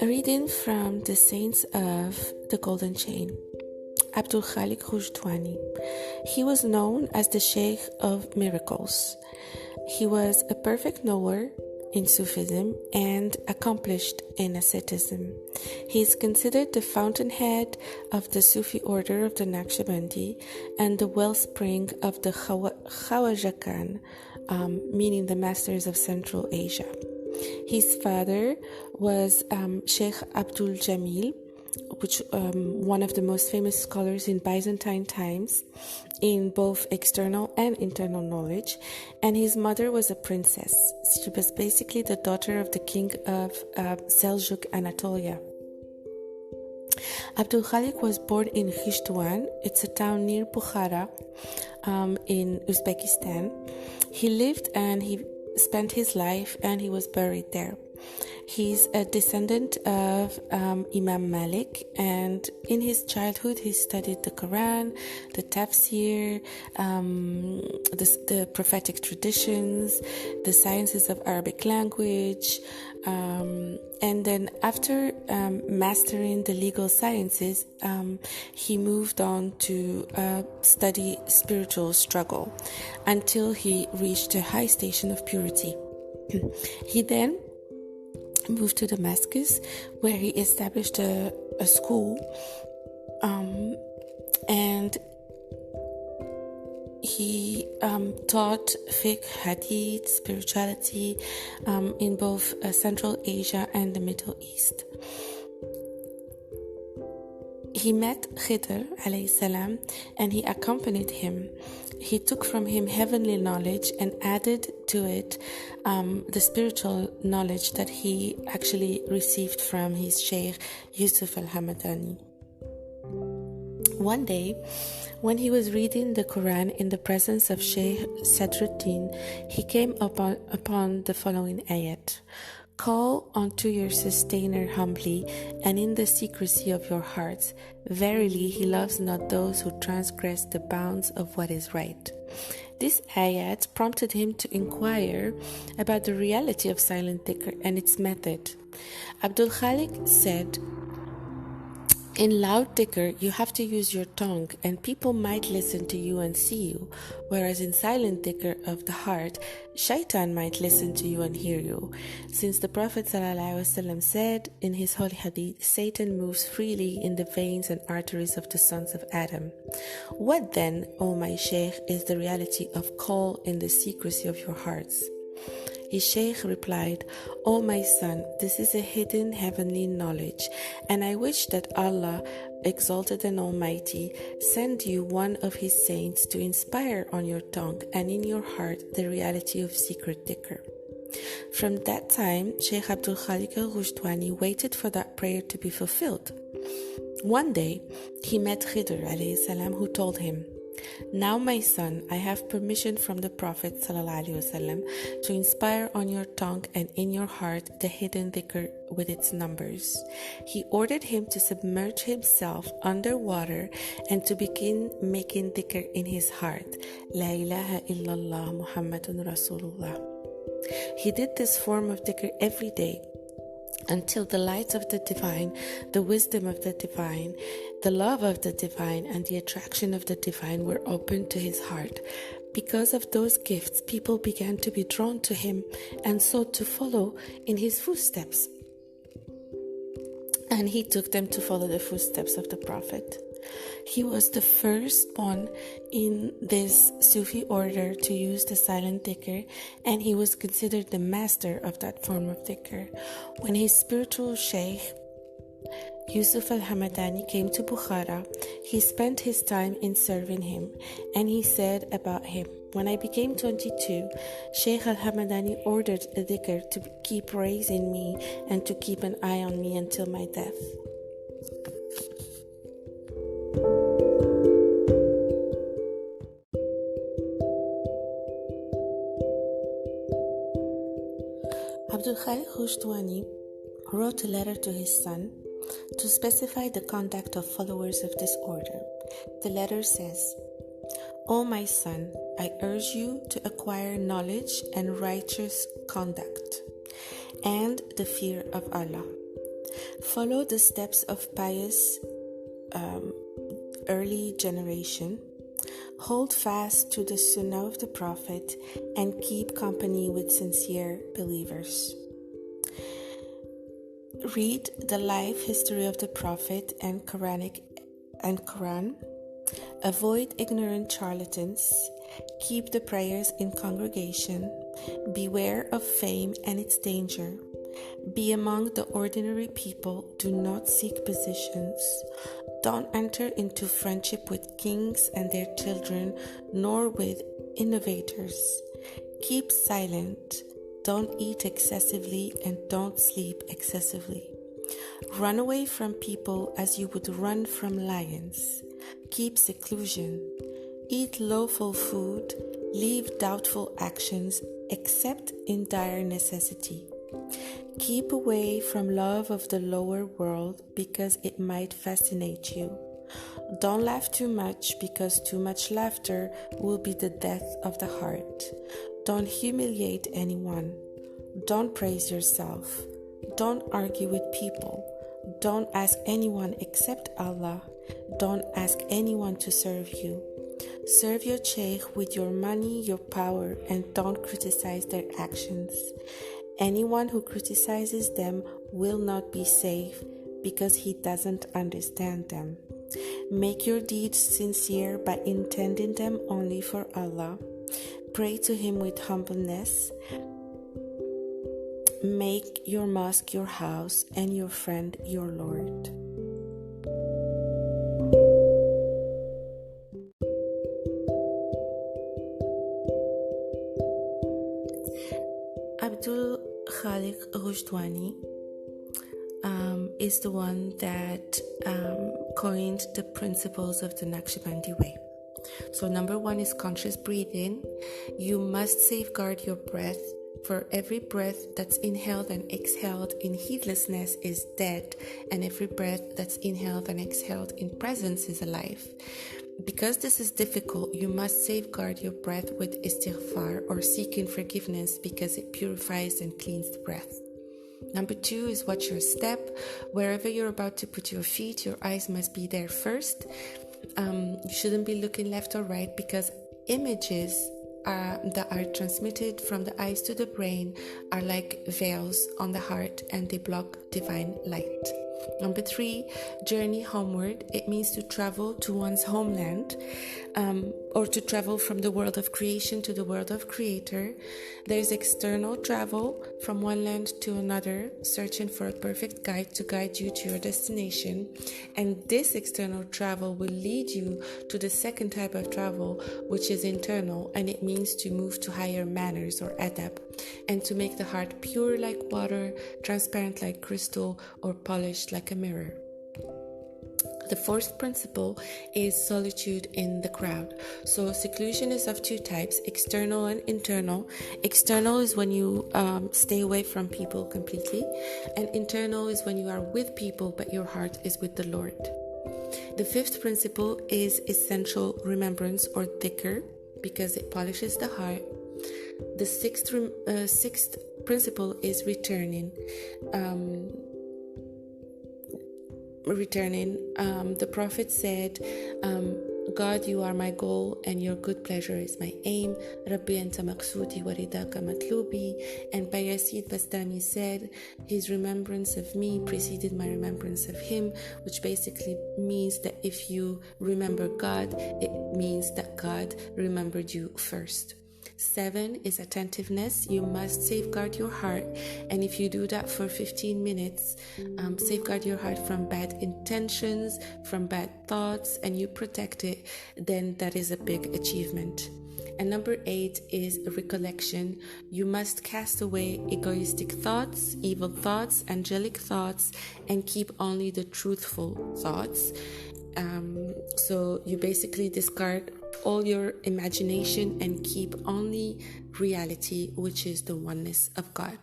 A reading from the Saints of the Golden Chain. Abdul Khaliq Ghujdawani. He was known as the Shaykh of Miracles. He was a perfect knower in Sufism and accomplished in asceticism. He is considered the fountainhead of the Sufi order of the Naqshbandi and the wellspring of the Khawajakan, meaning the masters of Central Asia. His father was Shaykh Abdul Jamil, which one of the most famous scholars in Byzantine times in both external and internal knowledge, and his mother was a princess. She was basically the daughter of the king of Seljuk Anatolia. Abdul Khaliq was born in Ghujdawani. It's a town near Bukhara in Uzbekistan. He lived and he spent his life and he was buried there. He's a descendant of Imam Malik, and in his childhood he studied the Quran, the tafsir, the prophetic traditions, the sciences of Arabic language, and then after mastering the legal sciences, he moved on to study spiritual struggle until he reached a high station of purity. He then moved to Damascus, where he established a school, and he taught fiqh, hadith, spirituality in both Central Asia and the Middle East. He met Khidr alayhi salam and he accompanied him. He took from him heavenly knowledge and added to it the spiritual knowledge that he actually received from his Shaykh Yusuf al-Hamadani. One day, when he was reading the Quran in the presence of Shaykh Sadruddin, he came upon the following ayat. Call unto your sustainer humbly and in the secrecy of your hearts. Verily, he loves not those who transgress the bounds of what is right. This ayat prompted him to inquire about the reality of silent dhikr and its method. Abdul Khaliq said, in loud dhikr, you have to use your tongue and people might listen to you and see you, whereas in silent dhikr of the heart, shaitan might listen to you and hear you. Since the Prophet ﷺ said in his holy hadith, Satan moves freely in the veins and arteries of the sons of Adam. What then, O my Shaykh, is the reality of call in the secrecy of your hearts? His Shaykh replied, O my son, this is a hidden heavenly knowledge, and I wish that Allah, exalted and almighty, send you one of his saints to inspire on your tongue and in your heart the reality of secret dhikr. From that time, Shaykh Abdul Khaliq al-Ghujdawani waited for that prayer to be fulfilled. One day, he met Khidr alayhi salam, who told him, now, my son, I have permission from the Prophet ﷺ to inspire on your tongue and in your heart the hidden dhikr with its numbers. He ordered him to submerge himself under water and to begin making dhikr in his heart. La ilaha illallah Muhammadun Rasulullah. He did this form of dhikr every day, until the light of the divine, the wisdom of the divine, the love of the divine, and the attraction of the divine were opened to his heart. Because of those gifts, people began to be drawn to him and sought to follow in his footsteps. And he took them to follow the footsteps of the Prophet. He was the first one in this Sufi order to use the silent dhikr, and he was considered the master of that form of dhikr. When his spiritual Shaykh Yusuf al-Hamadani came to Bukhara, he spent his time in serving him, and he said about him, when I became 22, Shaykh al-Hamadani ordered a dhikr to keep raising me and to keep an eye on me until my death. Abdul Khaliq Ghujdawani wrote a letter to his son to specify the conduct of followers of this order. The letter says, O my son, I urge you to acquire knowledge and righteous conduct and the fear of Allah. Follow the steps of pious early generation. Hold fast to the Sunnah of the Prophet and keep company with sincere believers. Read the life history of the Prophet and Quran. Avoid ignorant charlatans. Keep the prayers in congregation. Beware of fame and its danger. Be among the ordinary people. Do not seek positions. Don't enter into friendship with kings and their children, nor with innovators. Keep silent. Don't eat excessively and don't sleep excessively. Run away from people as you would run from lions. Keep seclusion. Eat lawful food. Leave doubtful actions except in dire necessity. Keep away from love of the lower world because it might fascinate you. Don't laugh too much because too much laughter will be the death of the heart. Don't humiliate anyone. Don't praise yourself. Don't argue with people. Don't ask anyone except Allah. Don't ask anyone to serve you. Serve your Shaykh with your money, your power, and don't criticize their actions. Anyone who criticizes them will not be safe because he doesn't understand them. Make your deeds sincere by intending them only for Allah. Pray to Him with humbleness. Make your mosque your house and your friend your Lord. Abdul Khaliq Ghujdawani is the one that coined the principles of the Naqshbandi way. So number 1 is conscious breathing. You must safeguard your breath, for every breath that's inhaled and exhaled in heedlessness is dead, and every breath that's inhaled and exhaled in presence is alive. Because this is difficult, you must safeguard your breath with istighfar or seeking forgiveness because it purifies and cleans the breath. Number 2 is watch your step. Wherever you're about to put your feet, your eyes must be there first. You shouldn't be looking left or right because images that are transmitted from the eyes to the brain are like veils on the heart and they block divine light. Number 3, journey homeward. It means to travel to one's homeland, or to travel from the world of creation to the world of creator. There's external travel from one land to another, searching for a perfect guide to guide you to your destination. And this external travel will lead you to the second type of travel, which is internal, and it means to move to higher manners or adab, and to make the heart pure like water, transparent like crystal, or polished like a mirror. The 4th principle is solitude in the crowd. So seclusion is of 2 types, external and internal. External is when you stay away from people completely, and internal is when you are with people but your heart is with the Lord. The 5th principle is essential remembrance or dhikr because it polishes the heart. The 6th principle is returning. The Prophet said, God, you are my goal and your good pleasure is my aim. Rabbi anta maqsoodi wa ridaka matlubi. And Bayezid Bastami said, his remembrance of me preceded my remembrance of him, which basically means that if you remember God, it means that God remembered you first. 7 is attentiveness. You must safeguard your heart, and if you do that for 15 minutes, safeguard your heart from bad intentions, from bad thoughts, and you protect it, then that is a big achievement. And number 8 is recollection. You must cast away egoistic thoughts, evil thoughts, angelic thoughts, and keep only the truthful thoughts. So you basically discard all your imagination and keep only reality, which is the oneness of God.